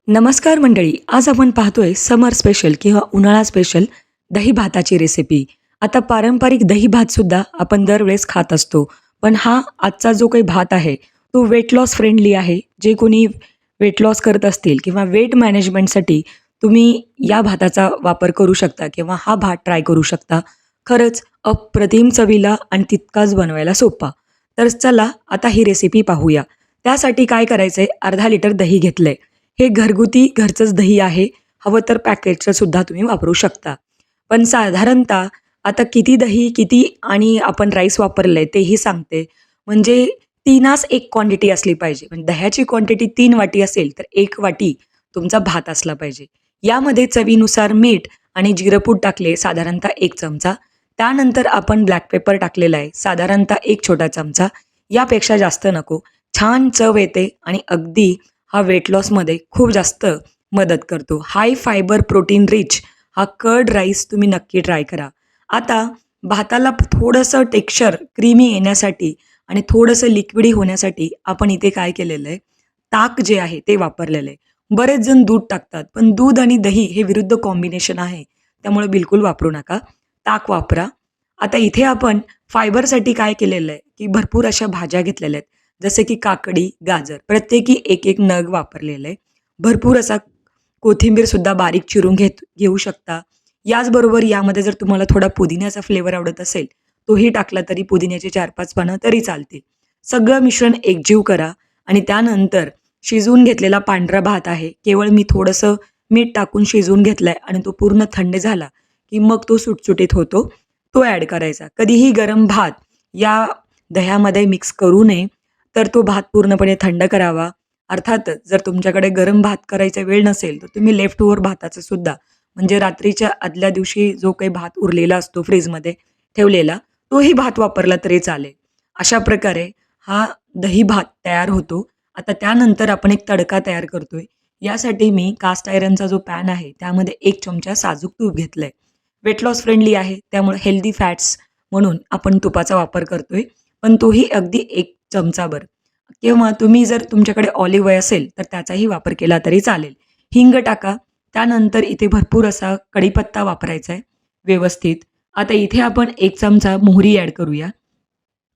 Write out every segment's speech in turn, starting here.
नमस्कार मंडळी, आज आपण पाहतोय समर स्पेशल किंवा उन्हाळा स्पेशल दही भाताची रेसिपी. आता पारंपरिक दही भातसुद्धा आपण दरवेळेस खात असतो. पण हा आजचा जो काही भात आहे, तो वेट लॉस फ्रेंडली आहे. जे कोणी वेट लॉस करत असतील किंवा वेट मॅनेजमेंटसाठी तुम्ही या भाताचा वापर करू शकता किंवा हा भात ट्राय करू शकता. खरंच अप्रतिम चवीला आणि तितकाच बनवायला सोपा. तर चला आता ही रेसिपी पाहूया. त्यासाठी काय करायचं आहे, अर्धा लिटर दही घेतलं आहे. हे घरगुती घरचंच दही आहे. हवं तर पॅकेटचं सुद्धा तुम्ही वापरू शकता. पण साधारणतः आता किती दही, किती आणि आपण राईस वापरलंय तेही सांगते. म्हणजे 3 एक क्वांटिटी असली पाहिजे. म्हणजे दह्याची क्वांटिटी 3 वाटी असेल, तर 1 वाटी तुमचा भात असला पाहिजे. यामध्ये चवीनुसार मीठ आणि जिरंपूड टाकले साधारणतः 1 चमचा. त्यानंतर आपण ब्लॅक पेपर टाकलेला आहे साधारणतः 1 छोटा चमचा. यापेक्षा जास्त नको. छान चव येते आणि अगदी हा वेट लॉसमध्ये खूप जास्त मदत करतो. हाय फायबर प्रोटीन रिच हा कर्ड राईस तुम्ही नक्की ट्राय करा. आता भाताला थोडंसं टेक्स्चर क्रीमी येण्यासाठी आणि थोडंसं लिक्विडी होण्यासाठी आपण इथे काय केलेलं आहे, ताक जे आहे ते वापरलेलं आहे. बरेच जण दूध टाकतात, पण दूध आणि दही हे विरुद्ध कॉम्बिनेशन आहे. त्यामुळे बिलकुल वापरू नका. ताक वापरा. आता इथे आपण फायबरसाठी काय केलेलं आहे, की भरपूर अशा भाज्या घेतलेल्या आहेत. जसे की काकडी, गाजर प्रत्येकी एक नग वापरलेलं आहे. भरपूर असा कोथिंबीरसुद्धा बारीक चिरून घेऊ शकता. याचबरोबर यामध्ये जर तुम्हाला थोडा पुदिन्याचा फ्लेवर आवडत असेल, तोही टाकला तरी पुदिन्याची 4-5 पानं तरी चालतील. सगळं मिश्रण एकजीव करा आणि त्यानंतर शिजवून घेतलेला पांढरा भात आहे. केवळ मी थोडंसं मीठ टाकून शिजवून घेतलाय आणि तो पूर्ण थंड झाला, की मग तो सुटसुटीत होतो. तो ॲड करायचा. कधीही गरम भात या दह्यामध्ये मिक्स करू नये. तर तो भात पूर्णपणे थंड करावा. अर्थातच जर तुमच्याकडे गरम भात करायचा वेळ नसेल, तर तुम्ही लेफ्ट ओव्हर भाताचं सुद्धा म्हणजे रात्रीच्या आदल्या दिवशी जो काही भात उरलेला असतो फ्रीजमध्ये ठेवलेला, तोही भात वापरला तरी चालेल. अशा प्रकारे हा दही भात तयार होतो. आता त्यानंतर आपण एक तडका तयार करतोय. यासाठी मी कास्ट आयर्नचा जो पॅन आहे, त्यामध्ये 1 चमचा साजूक तूप घेतलंय. वेट लॉस फ्रेंडली आहे, त्यामुळे हेल्दी फॅट्स म्हणून आपण तुपाचा वापर करतोय. पण तोही अगदी 1 चमचाभर किंवा तुम्ही जर तुमच्याकडे ऑलिव्ह ऑइल असेल तर त्याचाही वापर केला तरी चालेल. हिंग टाका. त्यानंतर इथे भरपूर असा कढीपत्ता वापरायचा आहे व्यवस्थित. आता इथे आपण 1 चमचा मोहरी ॲड करूया.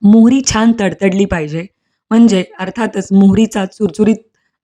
मोहरी छान तडतडली पाहिजे. म्हणजे अर्थातच मोहरीचा चुरचुरीत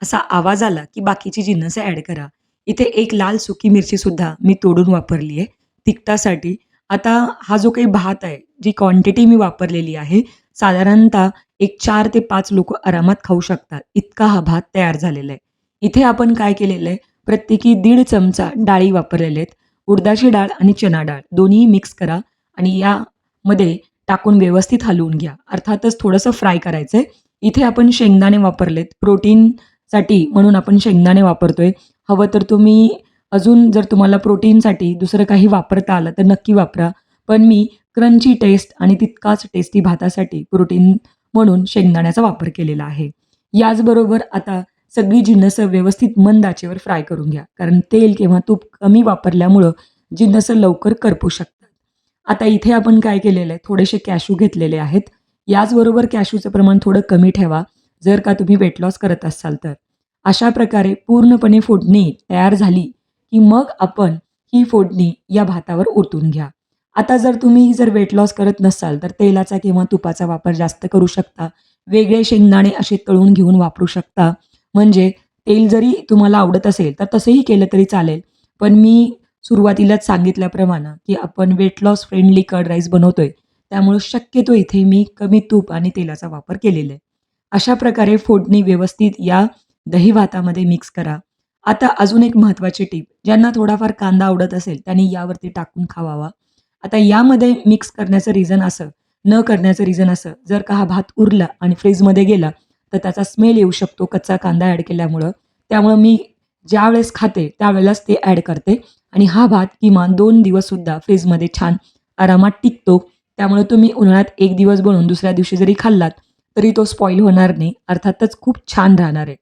असा आवाज आला, की बाकीची जिन्नसं ॲड करा. इथे 1 लाल सुकी मिरचीसुद्धा मी तोडून वापरली आहे तिखटासाठी. आता हा जो काही भात आहे, जी क्वांटिटी मी वापरलेली आहे, साधारणतः एक 4 ते 5 लोकं आरामात खाऊ शकतात, इतका हा भात तयार झालेला आहे. इथे आपण काय केलेलं आहे, प्रत्येकी 1.5 चमचा डाळी वापरलेल्या आहेत. उडदाची डाळ आणि चणा डाळ दोन्हीही मिक्स करा आणि यामध्ये टाकून व्यवस्थित हलवून घ्या. अर्थातच थोडंसं फ्राय करायचं आहे. इथे आपण शेंगदाणे वापरलेत प्रोटीनसाठी म्हणून आपण शेंगदाणे वापरतोय. हवं तर तुम्ही अजून जर तुम्हाला प्रोटीनसाठी दुसरं काही वापरता आलं तर नक्की वापरा. पण मी क्रंची टेस्ट आणि तितकाच टेस्टी भातासाठी प्रोटीन म्हणून शेंगदाण्याचा वापर केलेला आहे. याचबरोबर आता सगळी जिन्नसं व्यवस्थित मंद आचेवर फ्राय करून घ्या. कारण तेल किंवा तूप कमी वापरल्यामुळं जिन्नसं लवकर करपू शकतात. आता इथे आपण काय केलेलं आहे, थोडेसे कॅशू घेतलेले आहेत. याचबरोबर कॅशूचं प्रमाण थोडं कमी ठेवा, जर का तुम्ही वेट लॉस करत असाल तर. अशा प्रकारे पूर्णपणे फोडणी तयार झाली, की मग आपण ही फोडणी या भातावर ओतून घ्या. आता जर तुम्ही वेट लॉस करत नसाल, तर तेलाचा किंवा तुपाचा वापर जास्त करू शकता. वेगळे शेंगदाणे असे तळून घेऊन वापरू शकता. म्हणजे तेल जरी तुम्हाला आवडत असेल, तर तसंही केलं तरी चालेल. पण मी सुरुवातीलाच सांगितल्याप्रमाणे, की आपण weight loss friendly curd rice बनवतोय. त्यामुळे शक्यतो इथे मी कमी तूप आणि तेलाचा वापर केलेला आहे. अशा प्रकारे फोडणी व्यवस्थित या दही भातामध्ये मिक्स करा. आता अजून एक महत्त्वाची टिप, ज्यांना थोडाफार कांदा आवडत असेल, त्यांनी यावरती टाकून खावावा. आता यामध्ये मिक्स करण्याचं रिझन असं, न करण्याचं रिझन असं, जर का हा भात उरला आणि फ्रीजमध्ये गेला, तर त्याचा स्मेल येऊ शकतो कच्चा कांदा ॲड केल्यामुळं. त्यामुळं मी ज्यावेळेस खाते त्यावेळेलाच ते ॲड करते आणि हा भात किमान 2 दिवससुद्धा फ्रीजमध्ये छान आरामात टिकतो. त्यामुळे तुम्ही उन्हाळ्यात 1 दिवस बनवून दुसऱ्या दिवशी जरी खाल्लात, तरी तो स्पॉईल होणार नाही. अर्थातच खूप छान राहणार आहे.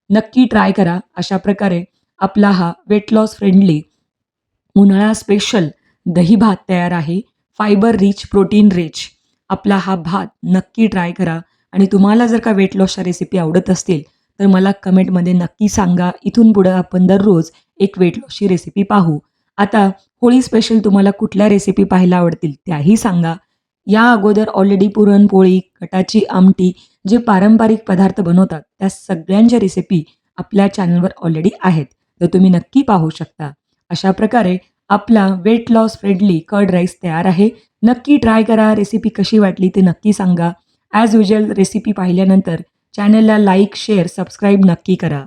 नक्की ट्राय करा. अशा प्रकारे आपला हा वेट लॉस फ्रेंडली उन्हाळा स्पेशल दही भात तयार आहे. फायबर रिच, प्रोटीन रिच आपला हा भात नक्की ट्राय करा आणि तुम्हाला जर का वेट लॉसच्या रेसिपी आवडत असतील, तर मला कमेंटमध्ये नक्की सांगा. इथून पुढं आपण दररोज एक वेट लॉसची रेसिपी पाहू. आता होळी स्पेशल तुम्हाला कुठल्या रेसिपी पाहायला आवडतील त्याही सांगा. या अगोदर ऑलरेडी पुरणपोळी, कटाची आमटी जे पारंपरिक पदार्थ बनवतात त्या सगळ्यांच्या रेसिपी आपल्या चॅनलवर ऑलरेडी आहेत. तर तुम्ही नक्की पाहू शकता. अशा प्रकारे आपला weight loss friendly curd rice तयार आहे. नक्की ट्राय करा. रेसिपी कशी वाटली ते नक्की सांगा. ॲज युजुअल रेसिपी पाहिल्यानंतर चॅनलला लाईक, शेअर, सबस्क्राईब नक्की करा.